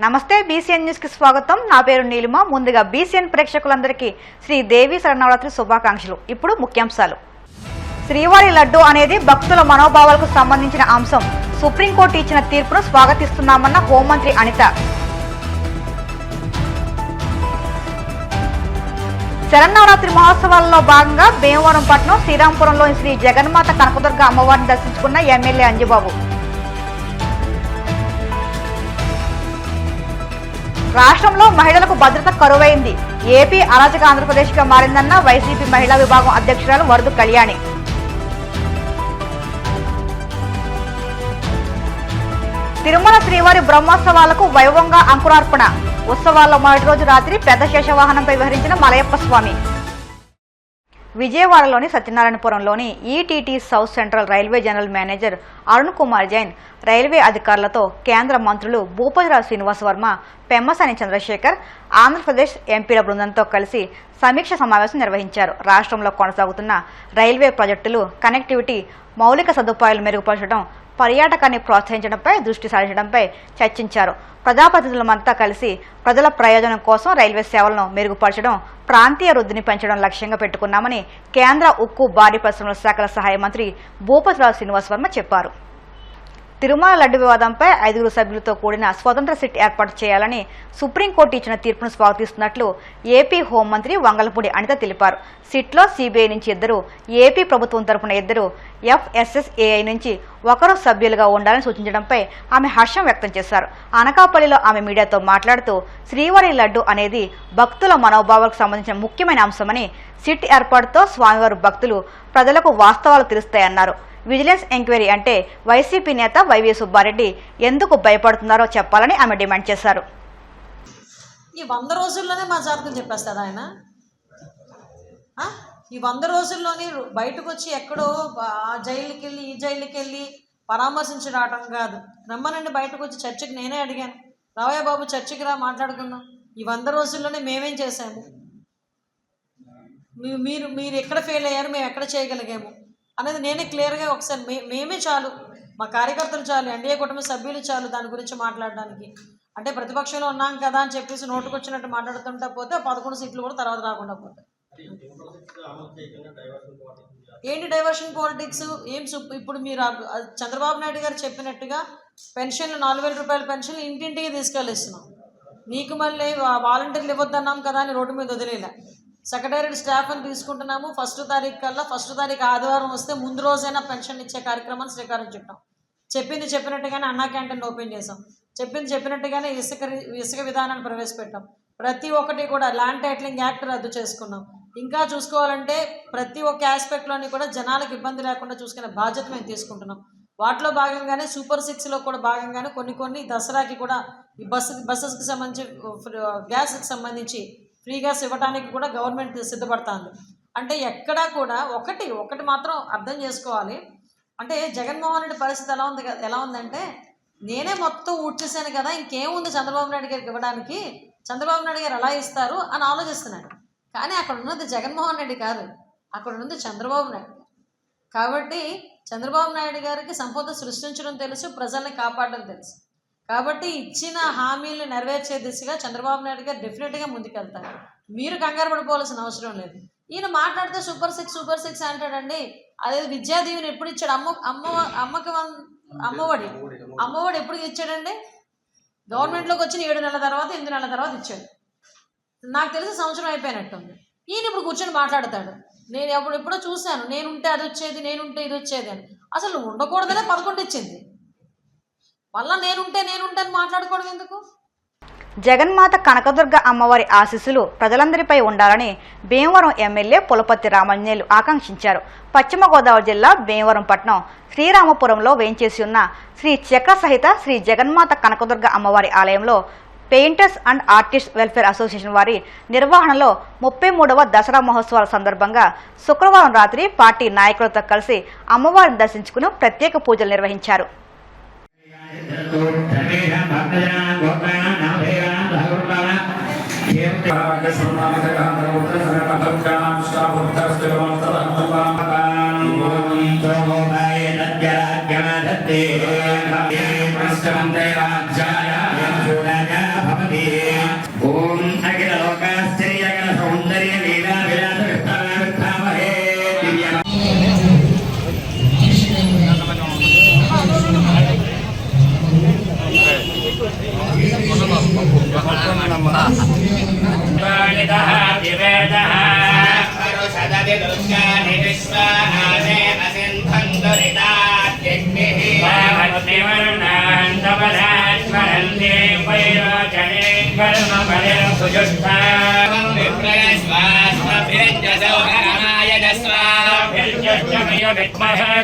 నమస్తే BCN news కి స్వాగతం. నా పేరు నీలిమ. ముందుగా బీసీఎన్ ప్రేక్షకులందరికీ శ్రీ దేవి శరణవరాత్రి శుభాకాంక్షలు. ఇప్పుడు ముఖ్యాంశాలు. శ్రీవారి లడ్డు అనేది భక్తుల మనోభావాలకు సంబంధించిన అంశం. సుప్రీంకోర్టు ఇచ్చిన తీర్పును స్వాగతిస్తున్నామన్న హోంమంత్రి అనిత. శరన్నవరాత్రి మహోత్సవాలలో భాగంగా భీమవరం పట్నం శ్రీరాంపురంలోని శ్రీ జగన్మాత కనకదుర్గ అమ్మవారిని దర్శించుకున్న ఎమ్మెల్యే అంజబాబు. రాష్ట్రంలో మహిళలకు భద్రత కరువైంది. ఏపీ అరాచక ఆంధ్రప్రదేశ్గా మారిందన్న వైసీపీ మహిళా విభాగం అధ్యక్షురాలు వరదు కళ్యాణి. తిరుమల శ్రీవారి బ్రహ్మోత్సవాలకు వైభవంగా అంకురార్పణ. ఉత్సవాల్లో మొదటి రోజు రాత్రి పెద్ద శేషవాహనంపై విహరించిన మలయప్ప స్వామి. విజయవాడలోని సత్యనారాయణపురంలోని ETT south central railway general manager Arun Kumar Jain railway అధికారులతో కేంద్ర మంత్రులు భూపతిరాజు శ్రీనివాస్ వర్మ, పెమ్మసాని చంద్రశేఖర్, ఆంధ్రప్రదేశ్ ఎంపీల బృందంతో కలిసి సమీక్ష సమావేశం నిర్వహించారు. రాష్ట్రంలో కొనసాగుతున్న రైల్వే ప్రాజెక్టులు, కనెక్టివిటీ, మౌలిక సదుపాయాలు మెరుగుపరచడం, పర్యాటకాన్ని ప్రోత్సహించడంపై దృష్టి సారించడంపై చర్చించారు. ప్రజాప్రతినిధులమంతా కలిసి ప్రజల ప్రయోజనం కోసం రైల్వే సేవలను మెరుగుపరచడం, ప్రాంతీయ వృద్ధిని పెంచడం లక్ష్యంగా పెట్టుకున్నామని కేంద్ర ఉక్కు, భారీ పరిశ్రమల శాఖల సహాయ మంత్రి భూపతిరాజు శ్రీనివాస్ వర్మ చెప్పారు. తిరుమల లడ్డు వివాదంపై 5 సభ్యులతో కూడిన స్వతంత్ర సిట్ ఏర్పాటు చేయాలని సుప్రీంకోర్టు ఇచ్చిన తీర్పును స్వాగతిస్తున్నట్లు ఏపీ హోంమంత్రి వంగలపూడి అనిత తెలిపారు. సిట్లో సిబిఐ నుంచి 2, ఏపీ ప్రభుత్వం తరపున 2, FSSAI నుంచి 1 సభ్యులుగా ఉండాలని సూచించడంపై ఆమె హర్షం వ్యక్తం చేశారు. అనకాపల్లిలో ఆమె మీడియాతో మాట్లాడుతూ శ్రీవారి లడ్డు అనేది భక్తుల మనోభావాలకు సంబంధించిన ముఖ్యమైన అంశమని, సిట్ ఏర్పాటుతో స్వామివారి భక్తులు, ప్రజలకు వాస్తవాలు తెలుస్తాయన్నారు. విజిలెన్స్ ఎంక్వైరీ అంటే వైసీపీ నేత వైవి సుబ్బారెడ్డి ఎందుకు భయపడుతున్నారో చెప్పాలని ఆమె డిమాండ్ చేశారు. ఈ 100 రోజుల్లోనే మా జాతకం చెప్పేస్తాడు ఆయన. ఈ 100 రోజుల్లోనే బయటకు వచ్చి ఎక్కడో జైలుకి వెళ్ళి ఈ జైలుకి వెళ్ళి పరామర్శించి రావడం కాదు. రమ్మనండి బయటకు వచ్చి చర్చకి నేనే అడిగాను, రావయ్య బాబు చర్చకి రా మాట్లాడుకుందాం. ఈ 100 రోజుల్లోనే మేమేం చేశాము, మీరు ఎక్కడ ఫెయిల్ అయ్యారు, మేము ఎక్కడ చేయగలిగాము అనేది నేనే క్లియర్గా ఒకసారి మేమే చాలు, మా కార్యకర్తలు చాలు, ఎన్డీఏ కుటుంబ సభ్యులు చాలు దాని గురించి మాట్లాడడానికి. అంటే ప్రతిపక్షంలో ఉన్నాం కదా అని చెప్పేసి నోటుకొచ్చినట్టు మాట్లాడుతుంటా పోతే 11 సీట్లు కూడా తర్వాత రాకుండా పోతాయి. ఏంటి డైవర్షన్ పాలిటిక్స్? ఇప్పుడు మీరు చంద్రబాబు నాయుడు గారు చెప్పినట్టుగా పెన్షన్లు 4,000 రూపాయల పెన్షన్లు ఇంటింటికి తీసుకెళ్ళిస్తున్నాం. నీకు మళ్ళీ వాలంటీర్లు ఇవ్వద్దన్నాం కదా అని రోడ్డు మీద వదిలేలా. సెక్రటేరియట్ స్టాఫ్ అని తీసుకుంటున్నాము. 1వ తారీఖు కల్లా 1వ తారీఖు ఆదివారం వస్తే ముందు రోజైనా పెన్షన్ ఇచ్చే కార్యక్రమాన్ని శ్రీకారం చుట్టాం. చెప్పింది చెప్పినట్టుగానే అన్నా క్యాంటీన్ ఓపెన్ చేసాం. చెప్పింది చెప్పినట్టుగానే ఇసుక విధానాన్ని ప్రవేశపెట్టాం. ప్రతి ఒక్కటి కూడా ల్యాండ్ టైటిలింగ్ యాక్ట్ రద్దు చేసుకున్నాం. ఇంకా చూసుకోవాలంటే ప్రతి ఒక్క ఆస్పెక్ట్లోని కూడా జనాలకు ఇబ్బంది లేకుండా చూసుకునే బాధ్యత మేము తీసుకుంటున్నాం. వాటిలో భాగంగానే సూపర్ 6లో కూడా భాగంగానే కొన్ని దసరాకి కూడా ఈ బస్సెస్కి సంబంధించి గ్యాస్కి సంబంధించి ఫ్రీ గ్యాస్ ఇవ్వడానికి కూడా గవర్నమెంట్ సిద్ధపడుతుంది. అంటే ఎక్కడా కూడా ఒకటి మాత్రం అర్థం చేసుకోవాలి. అంటే జగన్మోహన్ రెడ్డి పరిస్థితి ఎలా ఉందంటే, నేనే మొత్తం ఊడ్చేసాను కదా, ఇంకేముంది చంద్రబాబు నాయుడు గారికి ఇవ్వడానికి, చంద్రబాబు నాయుడు గారు ఎలా ఇస్తారు అని ఆలోచిస్తున్నాడు. కానీ అక్కడ ఉన్నది జగన్మోహన్ రెడ్డి కాదు, అక్కడ ఉన్నది చంద్రబాబు నాయుడు. కాబట్టి చంద్రబాబు నాయుడు గారికి సంపద సృష్టించడం తెలుసు, ప్రజల్ని కాపాడడం తెలుసు. కాబట్టి ఇచ్చిన హామీలను నెరవేర్చే దిశగా చంద్రబాబు నాయుడు గారు డెఫినెట్గా ముందుకెళ్తారు. మీరు కంగారు పడిపోవాల్సిన అవసరం లేదు. ఈయన మాట్లాడితే సూపర్ సిక్స్ అంటాడండి. అదే విద్యాదీవిని ఎప్పుడు ఇచ్చాడు? అమ్మఒడి ఎప్పుడు ఇచ్చాడండి? గవర్నమెంట్లోకి వచ్చిన 7 నెలల తర్వాత 8 నెలల తర్వాత ఇచ్చాడు. నాకు తెలిసి సంవత్సరం అయిపోయినట్టుంది. ఈయన ఇప్పుడు కూర్చొని మాట్లాడతాడు, నేను ఎప్పుడో చూశాను, నేనుంటే అది వచ్చేది, నేనుంటే ఇది వచ్చేది అని. అసలు ఉండకూడదనే 11 ఇచ్చింది. మళ్ళా నేనుంటే అని మాట్లాడుకోవడం ఎందుకు? జగన్మాత కనకదుర్గ అమ్మవారి ఆశీస్సులు ప్రజలందరిపై ఉండాలని భీమవరం ఎమ్మెల్యే పులపర్తి రామాంజనేయులు ఆకాంక్షించారు. పశ్చిమ గోదావరి జిల్లా భీమవరం పట్నం శ్రీరామపురంలో వేంచేసి ఉన్న శ్రీ చక్ర సహిత శ్రీ జగన్మాత కనకదుర్గ అమ్మవారి ఆలయంలో painters and artist welfare association వారి నిర్వహణలో 33వ దసరా మహోత్సవాల సందర్భంగా శుక్రవారం రాత్రి పార్టీ నాయకులతో కలిసి అమ్మవారిని దర్శించుకుని ప్రత్యేక పూజలు నిర్వహించారు. ఓం అఖిల లోకాశ్చర్యగణ సౌందర్య లీలా విలాస విఠలావిఠామహే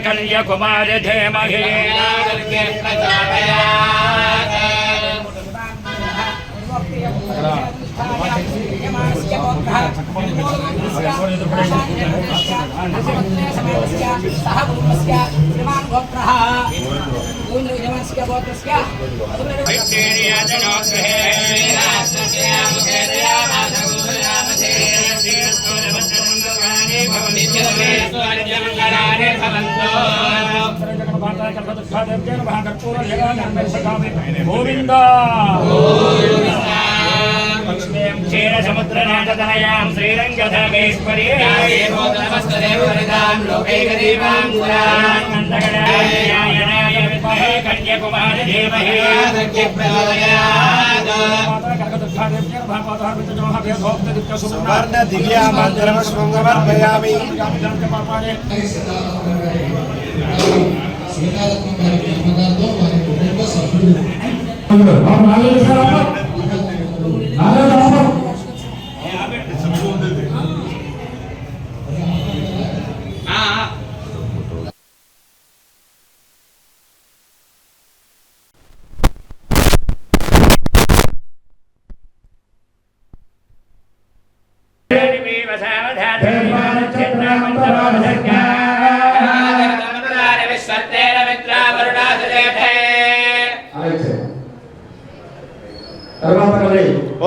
కన్యాకుమారి ధేమహి గోవింద క్షీరసముద్రనాథతనయాం కన్యాకుమారి ధీమహి సువర్ణ దివ్యా మంత్రం శృంగమర్పయామి.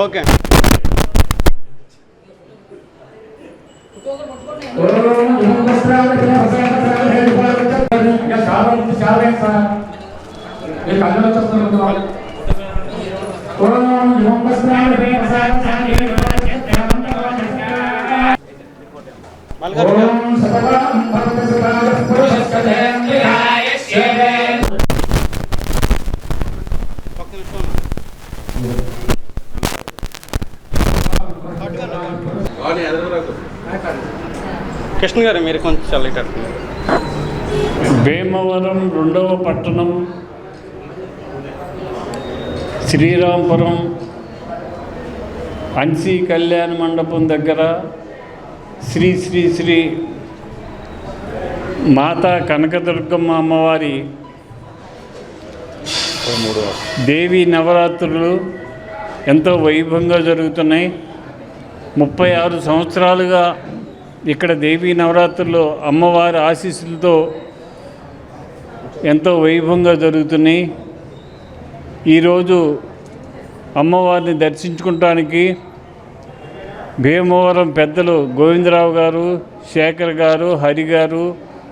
ఓకే కృష్ణ గారు మీరు కొంచెం చల్లిటట్టు. భీమవరం 2వ పట్టణం శ్రీరాంపురం అన్సీ కళ్యాణ మండపం దగ్గర శ్రీ శ్రీ శ్రీ మాతా కనకదుర్గమ్మ అమ్మవారి దేవీ నవరాత్రులు ఎంతో వైభవంగా జరుగుతున్నాయి. 36 సంవత్సరాలుగా ఇక్కడ దేవీ నవరాత్రుల్లో అమ్మవారి ఆశీస్సులతో ఎంతో వైభవంగా జరుగుతున్నాయి. ఈరోజు అమ్మవారిని దర్శించుకోవడానికి భీమవరం పెద్దలు గోవిందరావు గారు, శేఖర్ గారు, హరి గారు,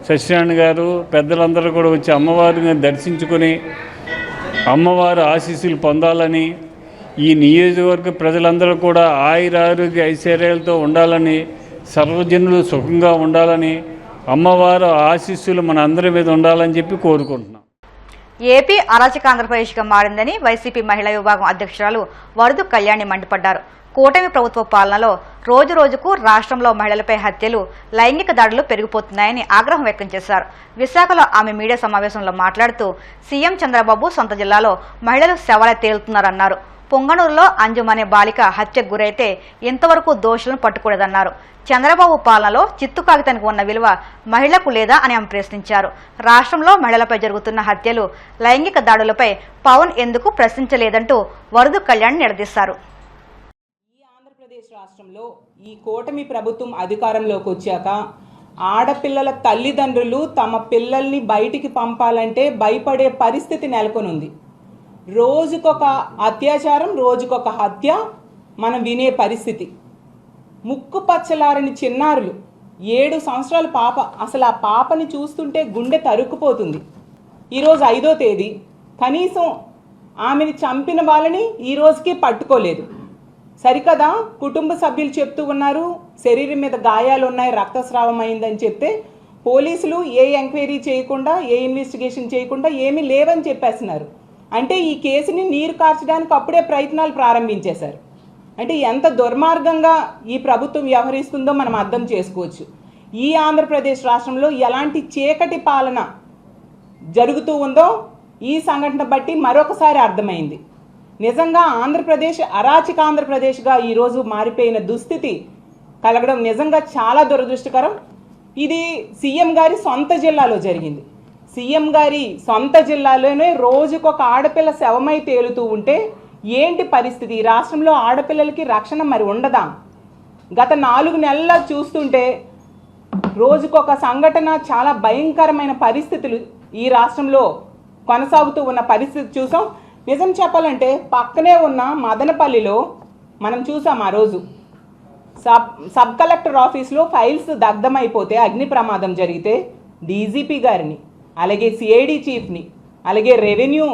సత్యనారాయణ గారు పెద్దలందరూ కూడా వచ్చి అమ్మవారిని దర్శించుకొని అమ్మవారి ఆశీస్సులు పొందాలని, ఈ నియోజకవర్గ ప్రజలందరూ కూడా ఆయురారోగ్య ఐశ్వర్యాలతో ఉండాలని, సర్వజనులు సుఖంగా ఉండాలని, అమ్మవారు ఆశీస్సులు మన అందరి మీద ఉండాలని చెప్పి కోరుకుంటున్నాం. ఏపీ అరాచక ఆంధ్రప్రదేశ్గా మారిందని వైసీపీ మహిళా విభాగం అధ్యక్షురాలు వరదు కళ్యాణి మండిపడ్డారు. కూటమి ప్రభుత్వ పాలనలో రోజు రోజుకు రాష్ట్రంలో మహిళలపై హత్యలు, లైంగిక దాడులు పెరిగిపోతున్నాయని ఆగ్రహం వ్యక్తం చేశారు. విశాఖలో ఆమె మీడియా సమావేశంలో మాట్లాడుతూ సీఎం చంద్రబాబు సొంత జిల్లాలో మహిళలు శవాలే తేలుతున్నారన్నారు. పొంగనూరులో అంజుమ్ అనే బాలిక హత్యకు గురైతే ఇంతవరకు దోషులను పట్టుకూడదన్నారు. చంద్రబాబు పాలనలో చిత్తు కాగితానికి ఉన్న విలువ మహిళకు లేదా అని ఆమె ప్రశ్నించారు. రాష్ట్రంలో మహిళలపై జరుగుతున్న హత్యలు, లైంగిక దాడులపై పవన్ ఎందుకు ప్రశ్నించలేదంటూ వరదు కళ్యాణ్ నిలదీశారు. ఆంధ్రప్రదేశ్ రాష్ట్రంలో ఈ కూటమి ప్రభుత్వం అధికారంలోకి వచ్చాక ఆడపిల్లల తల్లిదండ్రులు తమ పిల్లల్ని బయటికి పంపాలంటే భయపడే పరిస్థితి నెలకొనుంది. రోజుకొక అత్యాచారం, రోజుకొక హత్య మనం వినే పరిస్థితి. ముక్కు పచ్చలారని చిన్నారులు, 7 సంవత్సరాల పాప, అసలు ఆ పాపని చూస్తుంటే గుండె తరుక్కుపోతుంది. ఈరోజు 5వ తేదీ, కనీసం ఆమెని చంపిన వాళ్ళని ఈ రోజుకి పట్టుకోలేదు. సరికదా కుటుంబ సభ్యులు చెప్తూ ఉన్నారు శరీరం మీద గాయాలు ఉన్నాయి, రక్తస్రావం అయిందని చెప్తే పోలీసులు ఏ ఎంక్వైరీ చేయకుండా, ఏ ఇన్వెస్టిగేషన్ చేయకుండా ఏమీ లేవని చెప్పేస్తున్నారు. అంటే ఈ కేసుని నీరు కార్చడానికి అప్పుడే ప్రయత్నాలు ప్రారంభించేశారు. అంటే ఎంత దుర్మార్గంగా ఈ ప్రభుత్వం వ్యవహరిస్తుందో మనం అర్థం చేసుకోవచ్చు. ఈ ఆంధ్రప్రదేశ్ రాష్ట్రంలో ఎలాంటి చీకటి పాలన జరుగుతూ ఉందో ఈ సంఘటన బట్టి మరొకసారి అర్థమైంది. నిజంగా ఆంధ్రప్రదేశ్ అరాచక ఆంధ్రప్రదేశ్గా ఈరోజు మారిపోయిన దుస్థితి కలగడం నిజంగా చాలా దురదృష్టకరం. ఇది సీఎం గారి సొంత జిల్లాలో జరిగింది. సీఎం గారి సొంత జిల్లాలోనే రోజుకొక ఆడపిల్ల శవమై తేలుతూ ఉంటే ఏంటి పరిస్థితి? రాష్ట్రంలో ఆడపిల్లలకి రక్షణ మరి ఉండదా? గత 4 నెలల చూస్తుంటే రోజుకొక సంఘటన, చాలా భయంకరమైన పరిస్థితులు ఈ రాష్ట్రంలో కొనసాగుతూ ఉన్న పరిస్థితి చూసాం. నిజం చెప్పాలంటే పక్కనే ఉన్న మదనపల్లిలో మనం చూసాం ఆ రోజు సబ్ కలెక్టర్ ఆఫీస్లో ఫైల్స్ దగ్ధమైపోతే, అగ్ని ప్రమాదం జరిగితే డీజీపీ గారిని, అలాగే సిఐడి చీఫ్ని, అలాగే రెవెన్యూ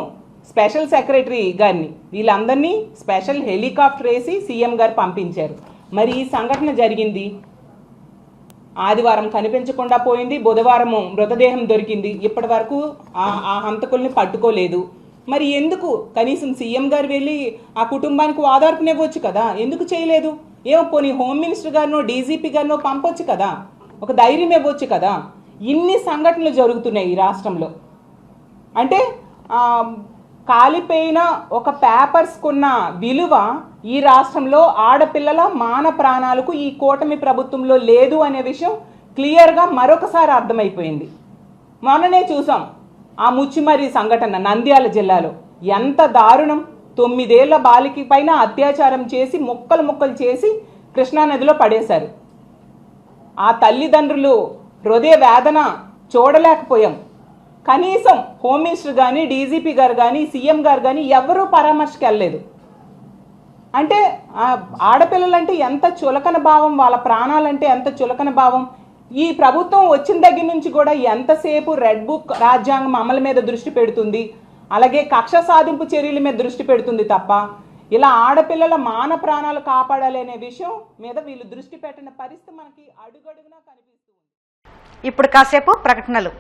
స్పెషల్ సెక్రటరీ గారిని, వీళ్ళందరినీ స్పెషల్ హెలికాప్టర్ వేసి సీఎం గారు పంపించారు. మరి ఈ సంఘటన జరిగింది ఆదివారం, కనిపించకుండా పోయింది. బుధవారం మృతదేహం దొరికింది. ఇప్పటి వరకు ఆ హంతకుల్ని పట్టుకోలేదు. మరి ఎందుకు? కనీసం సీఎం గారు వెళ్ళి ఆ కుటుంబానికి ఓదార్పునివ్వచ్చు కదా, ఎందుకు చేయలేదు? ఏమో పోనీ హోమ్ మినిస్టర్ గారినో డీజీపీ గారినో పంపొచ్చు కదా, ఒక ధైర్యం ఇవ్వచ్చు కదా. ఇన్ని సంఘటనలు జరుగుతున్నాయి ఈ రాష్ట్రంలో. అంటే కాలిపోయిన ఒక పేపర్స్కున్న విలువ ఈ రాష్ట్రంలో ఆడపిల్లల మాన ప్రాణాలకు ఈ కూటమి ప్రభుత్వంలో లేదు అనే విషయం క్లియర్గా మరొకసారి అర్థమైపోయింది. మొన్ననే చూసాం ఆ ముచ్చిమర్రి సంఘటన నంద్యాల జిల్లాలో. ఎంత దారుణం! 9 ఏళ్ల బాలిక పైన అత్యాచారం చేసి ముక్కలు చేసి కృష్ణానదిలో పడేశారు. ఆ తల్లిదండ్రులు హృదయ వేదన చూడలేకపోయాం. కనీసం హోమ్ మినిస్టర్ కానీ, డీజీపీ గారు కానీ, సీఎం గారు కానీ ఎవరూ పరామర్శకు వెళ్ళలేదు. అంటే ఆడపిల్లలంటే ఎంత చులకన భావం, వాళ్ళ ప్రాణాలంటే ఎంత చులకన భావం. ఈ ప్రభుత్వం వచ్చిన దగ్గర నుంచి కూడా ఎంతసేపు రెడ్ బుక్ రాజ్యాంగం అమలు మీద దృష్టి పెడుతుంది, అలాగే కక్ష సాధింపు చర్యల మీద దృష్టి పెడుతుంది తప్ప ఇలా ఆడపిల్లల మాన ప్రాణాలు కాపాడాలి అనే విషయం మీద వీళ్ళు దృష్టి పెట్టిన పరిస్థితి మనకి అడుగడుగునా కనిపిస్తుంది. ఇప్పుడు కాసేపు ప్రకటనలు.